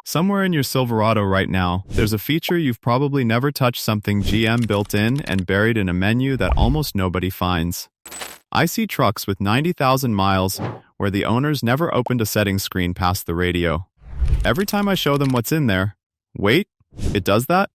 Somewhere in your Silverado right now, there's a feature you've probably never touched, something GM built in and buried in a menu that almost nobody finds. I see trucks with 90,000 miles where the owners never opened a settings screen past the radio. Every time I show them what's in there, wait, it does that?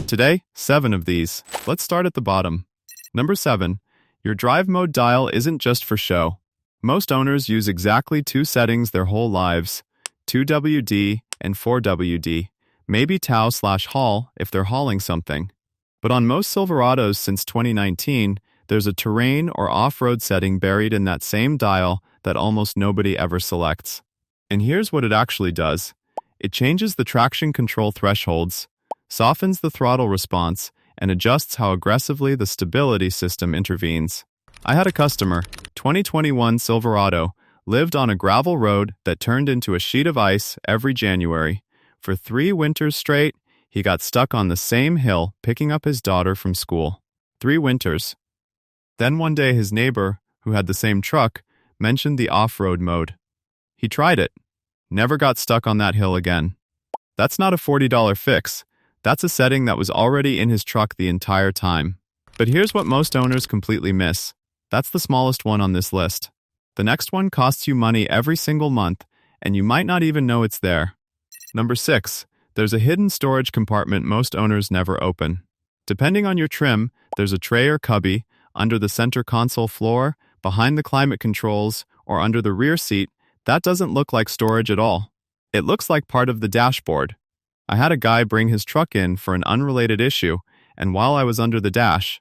Today, 7 of these. Let's start at the bottom. Number 7. Your drive mode dial isn't just for show. Most owners use exactly 2 settings their whole lives, 2WD and 4WD, maybe tow/haul if they're hauling something. But on most Silverados since 2019, there's a terrain or off-road setting buried in that same dial that almost nobody ever selects. And here's what it actually does. It changes the traction control thresholds, softens the throttle response, and adjusts how aggressively the stability system intervenes. I had a customer, 2021 Silverado, lived on a gravel road that turned into a sheet of ice every January. For 3 winters straight, he got stuck on the same hill picking up his daughter from school. 3 winters. Then one day his neighbor, who had the same truck, mentioned the off-road mode. He tried it. Never got stuck on that hill again. That's not a $40 fix. That's a setting that was already in his truck the entire time. But here's what most owners completely miss. That's the smallest one on this list. The next one costs you money every single month, and you might not even know it's there. Number 6. There's a hidden storage compartment most owners never open. Depending on your trim, there's a tray or cubby under the center console floor, behind the climate controls, or under the rear seat. That doesn't look like storage at all. It looks like part of the dashboard. I had a guy bring his truck in for an unrelated issue, and while I was under the dash,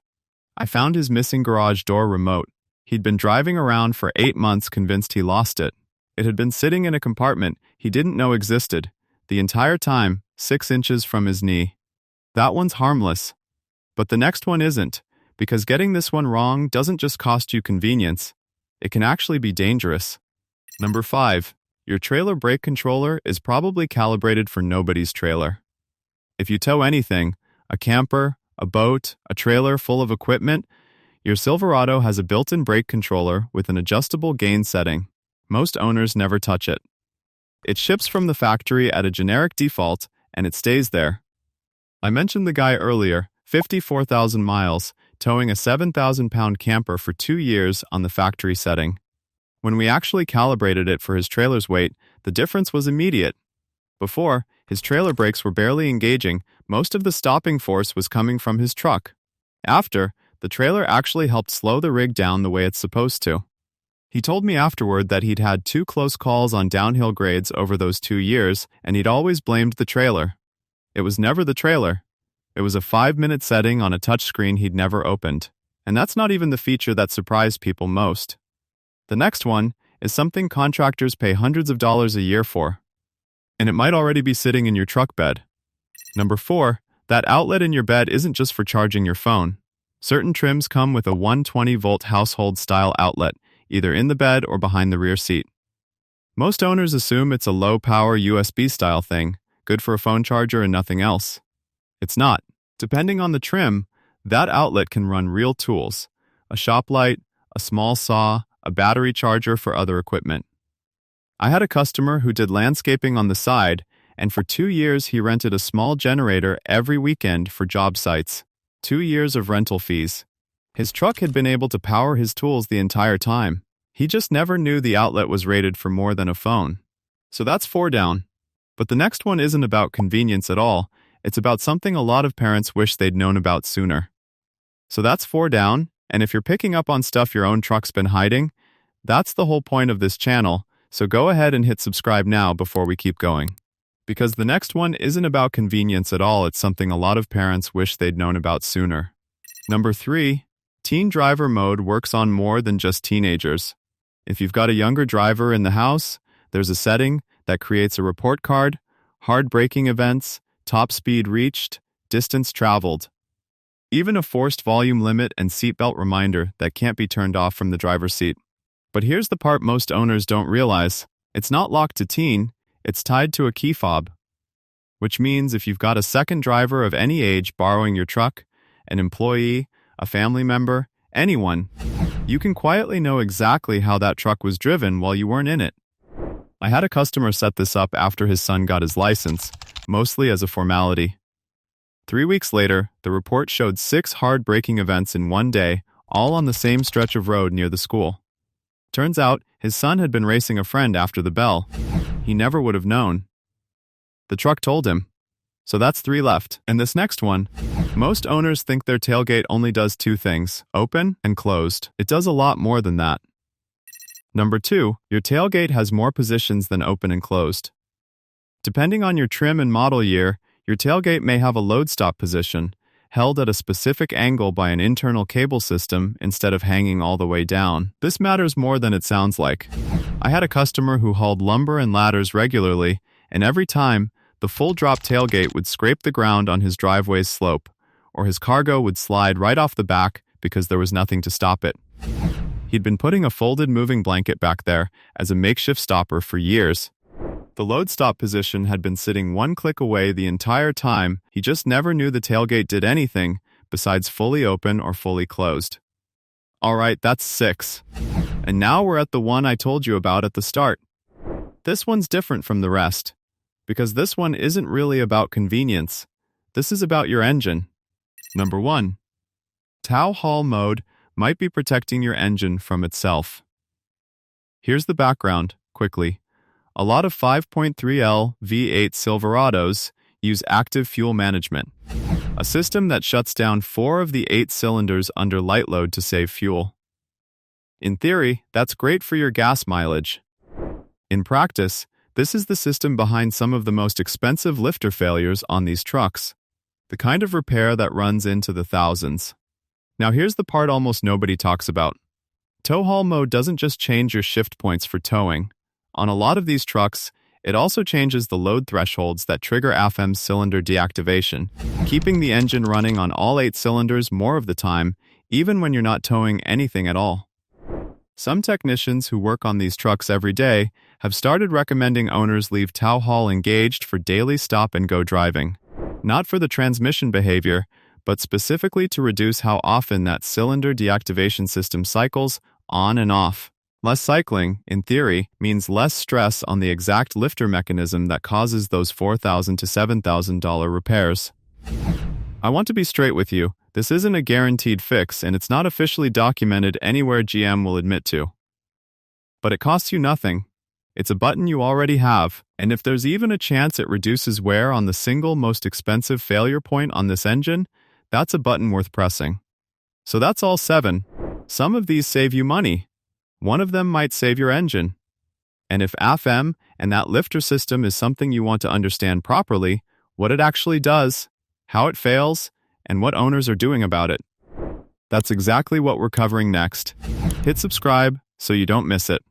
I found his missing garage door remote. He'd been driving around for 8 months convinced he lost it. It had been sitting in a compartment he didn't know existed, the entire time, 6 inches from his knee. That one's harmless. But the next one isn't, because getting this one wrong doesn't just cost you convenience, it can actually be dangerous. Number 5. Your trailer brake controller is probably calibrated for nobody's trailer. If you tow anything, a camper, a boat, a trailer full of equipment, your Silverado has a built-in brake controller with an adjustable gain setting. Most owners never touch it. It ships from the factory at a generic default, and it stays there. I mentioned the guy earlier, 54,000 miles, towing a 7,000-pound camper for 2 years on the factory setting. When we actually calibrated it for his trailer's weight, the difference was immediate. Before, his trailer brakes were barely engaging, most of the stopping force was coming from his truck. After, the trailer actually helped slow the rig down the way it's supposed to. He told me afterward that he'd had 2 close calls on downhill grades over those 2 years, and he'd always blamed the trailer. It was never the trailer. It was a 5-minute setting on a touchscreen he'd never opened. And that's not even the feature that surprised people most. The next one is something contractors pay hundreds of dollars a year for. And it might already be sitting in your truck bed. Number 4, that outlet in your bed isn't just for charging your phone. Certain trims come with a 120-volt household-style outlet, either in the bed or behind the rear seat. Most owners assume it's a low-power USB-style thing, good for a phone charger and nothing else. It's not. Depending on the trim, that outlet can run real tools, a shop light, a small saw, a battery charger for other equipment. I had a customer who did landscaping on the side, and for 2 years he rented a small generator every weekend for job sites. 2 years of rental fees. His truck had been able to power his tools the entire time. He just never knew the outlet was rated for more than a phone. So that's 4 down. But the next one isn't about convenience at all. It's about something a lot of parents wish they'd known about sooner. So that's 4 down, and if you're picking up on stuff your own truck's been hiding, that's the whole point of this channel, so go ahead and hit subscribe now before we keep going. Because the next one isn't about convenience at all, it's something a lot of parents wish they'd known about sooner. Number 3, teen driver mode works on more than just teenagers. If you've got a younger driver in the house, there's a setting that creates a report card, hard braking events, top speed reached, distance traveled. Even a forced volume limit and seatbelt reminder that can't be turned off from the driver's seat. But here's the part most owners don't realize. It's not locked to teen, it's tied to a key fob. Which means if you've got a second driver of any age borrowing your truck, an employee, a family member, anyone, you can quietly know exactly how that truck was driven while you weren't in it. I had a customer set this up after his son got his license, mostly as a formality. 3 weeks later, the report showed 6 hard braking events in one day, all on the same stretch of road near the school. Turns out, his son had been racing a friend after the bell. He never would have known. The truck told him. So that's 3 left. And this next one, most owners think their tailgate only does 2 things, open and closed. It does a lot more than that. Number 2, your tailgate has more positions than open and closed. Depending on your trim and model year, your tailgate may have a load stop position, held at a specific angle by an internal cable system instead of hanging all the way down. This matters more than it sounds like. I had a customer who hauled lumber and ladders regularly, and every time, the full drop tailgate would scrape the ground on his driveway's slope, or his cargo would slide right off the back because there was nothing to stop it. He'd been putting a folded moving blanket back there as a makeshift stopper for years. The load stop position had been sitting 1 click away the entire time. He just never knew the tailgate did anything besides fully open or fully closed. All right, that's 6. And now we're at the one I told you about at the start. This one's different from the rest, because this one isn't really about convenience. This is about your engine. Number 1. Tow haul mode might be protecting your engine from itself. Here's the background, quickly. A lot of 5.3L V8 Silverados use active fuel management, a system that shuts down 4 of the 8 cylinders under light load to save fuel. In theory, that's great for your gas mileage. In practice, this is the system behind some of the most expensive lifter failures on these trucks, the kind of repair that runs into the thousands. Now here's the part almost nobody talks about. Tow haul mode doesn't just change your shift points for towing. On a lot of these trucks, it also changes the load thresholds that trigger AFM's cylinder deactivation, keeping the engine running on all 8 cylinders more of the time, even when you're not towing anything at all. Some technicians who work on these trucks every day have started recommending owners leave tow haul engaged for daily stop-and-go driving, not for the transmission behavior, but specifically to reduce how often that cylinder deactivation system cycles on and off. Less cycling, in theory, means less stress on the exact lifter mechanism that causes those $4,000 to $7,000 repairs. I want to be straight with you. This isn't a guaranteed fix, and it's not officially documented anywhere GM will admit to. But it costs you nothing. It's a button you already have, and if there's even a chance it reduces wear on the single most expensive failure point on this engine, that's a button worth pressing. So that's all 7. Some of these save you money. One of them might save your engine. And if AFM and that lifter system is something you want to understand properly, what it actually does, how it fails, and what owners are doing about it, that's exactly what we're covering next. Hit subscribe so you don't miss it.